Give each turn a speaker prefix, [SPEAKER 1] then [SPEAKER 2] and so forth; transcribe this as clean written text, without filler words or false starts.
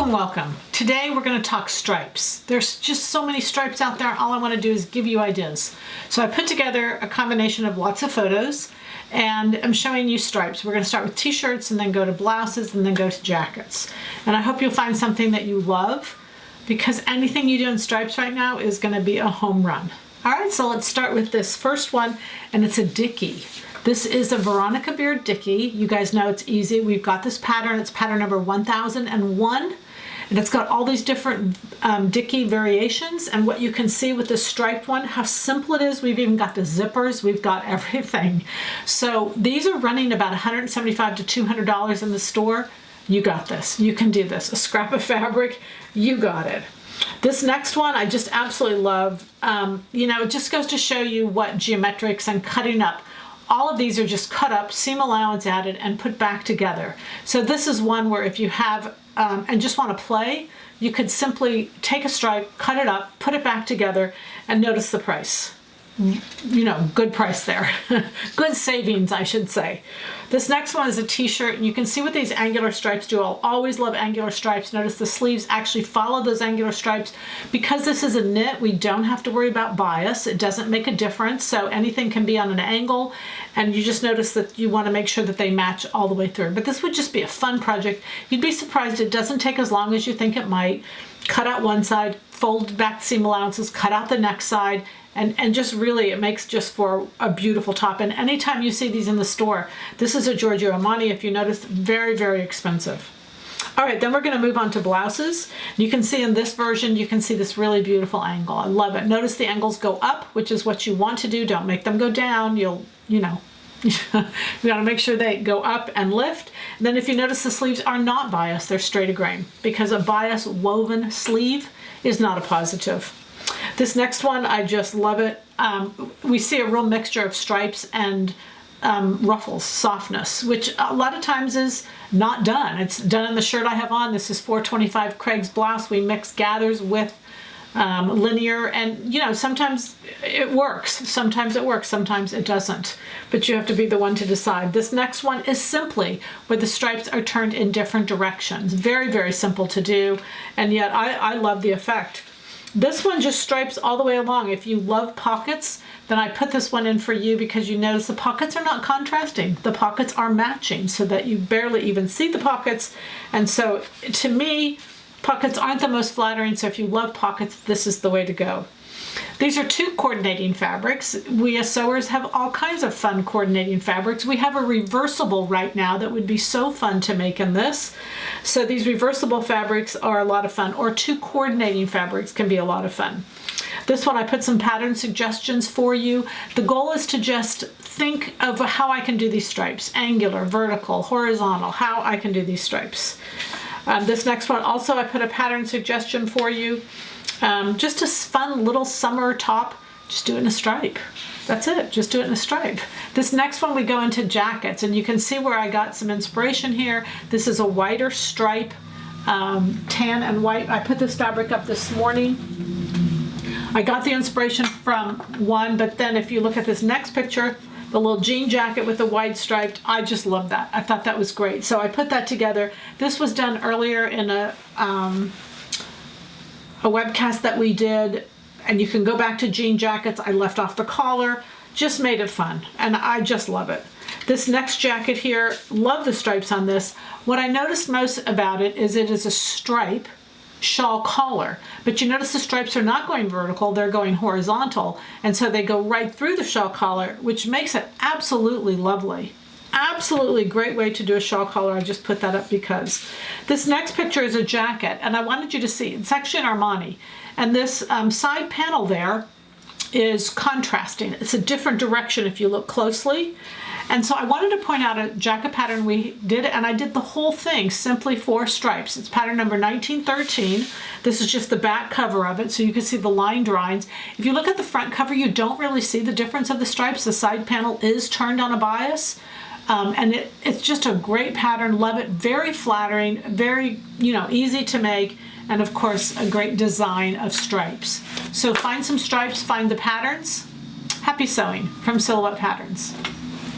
[SPEAKER 1] and welcome. Today we're going to talk stripes. There's just so many stripes out there. All I want to do is give you ideas. So I put together a combination of lots of photos and I'm showing you stripes. We're going to start with t-shirts and then go to blouses and then go to jackets. And I hope you'll find something that you love, because anything you do in stripes right now is going to be a home run. All right, so let's start with this first one, and it's a Dickie. This is a Veronica Beard Dickie. You guys know it's easy. We've got this pattern. It's pattern number 1001, and it's got all these different Dickie variations. And what you can see with this striped one, how simple it is. We've even got the zippers. We've got everything. So these are running about $175 to $200 in the store. You got this. You can do this. A scrap of fabric. You got it. This next one I just absolutely love. It just goes to show you what geometrics and cutting up. All of these are just cut up, seam allowance added, and put back together. So this is one where if you have and just want to play, you could simply take a stripe, cut it up, put it back together, and notice the price. Good price there. Good savings, I should say. This next one is a t-shirt, and you can see what these angular stripes do. I'll always love angular stripes. Notice the sleeves actually follow those angular stripes. Because this is a knit, we don't have to worry about bias. It doesn't make a difference, so anything can be on an angle, and you just notice that you want to make sure that they match all the way through. But this would just be a fun project. You'd be surprised it doesn't take as long as you think it might. Cut out one side, fold back the seam allowances, cut out the next side, and just really it makes just for a beautiful top. And anytime you see these in the store, this is a Giorgio Armani, if you notice, very, very expensive. All right, then we're going to move on to blouses. You can see in this version, you can see this really beautiful angle. I love it. Notice the angles go up, which is what you want to do. Don't make them go down. You got to make sure they go up and lift. And then if you notice, the sleeves are not biased, they're straight a grain, because a bias woven sleeve is not a positive. This next one, I just love it. We see a real mixture of stripes and ruffles, softness, which a lot of times is not done. It's done in the shirt I have on. This is 425 Craig's blouse. We mix gathers with linear, and sometimes it works, sometimes it doesn't, but you have to be the one to decide. This next one is simply where the stripes are turned in different directions. Very, very simple to do, and yet I love the effect. This one just stripes all the way along. If you love pockets, then I put this one in for you, because you notice the pockets are not contrasting. The pockets are matching so that you barely even see the pockets. And so to me, pockets aren't the most flattering, so if you love pockets, this is the way to go. These are two coordinating fabrics. We as sewers have all kinds of fun coordinating fabrics. We have a reversible right now that would be so fun to make in this. So these reversible fabrics are a lot of fun, or two coordinating fabrics can be a lot of fun. This one, I put some pattern suggestions for you. The goal is to just think of how I can do these stripes. Angular, vertical, horizontal, how I can do these stripes. This next one, also I put a pattern suggestion for you. Just a fun little summer top, just do it in a stripe. That's it, just do it in a stripe. This next one, we go into jackets, and you can see where I got some inspiration here. This is a whiter stripe, tan and white. I put this fabric up this morning. I got the inspiration from one, but then if you look at this next picture, the little jean jacket with the white striped, I just love that. I thought that was great. So I put that together. This was done earlier in a webcast that we did, and you can go back to jean jackets. I left off the collar, just made it fun, and I just love it. This next jacket here, love the stripes on this. What I noticed most about it is a stripe shawl collar, but you notice the stripes are not going vertical, they're going horizontal, and so they go right through the shawl collar, which makes it absolutely lovely. Absolutely great way to do a shawl collar. I just put that up because. This next picture is a jacket, and I wanted you to see, it's actually an Armani, and this side panel there is contrasting. It's a different direction if you look closely. And so I wanted to point out a jacket pattern we did, and I did the whole thing simply for stripes. It's pattern number 1913. This is just the back cover of it, so you can see the line drawings. If you look at the front cover, you don't really see the difference of the stripes. The side panel is turned on a bias. And it's just a great pattern. Love it. Very flattering, very, easy to make, and of course, a great design of stripes. So find some stripes, find the patterns. Happy sewing from Silhouette Patterns.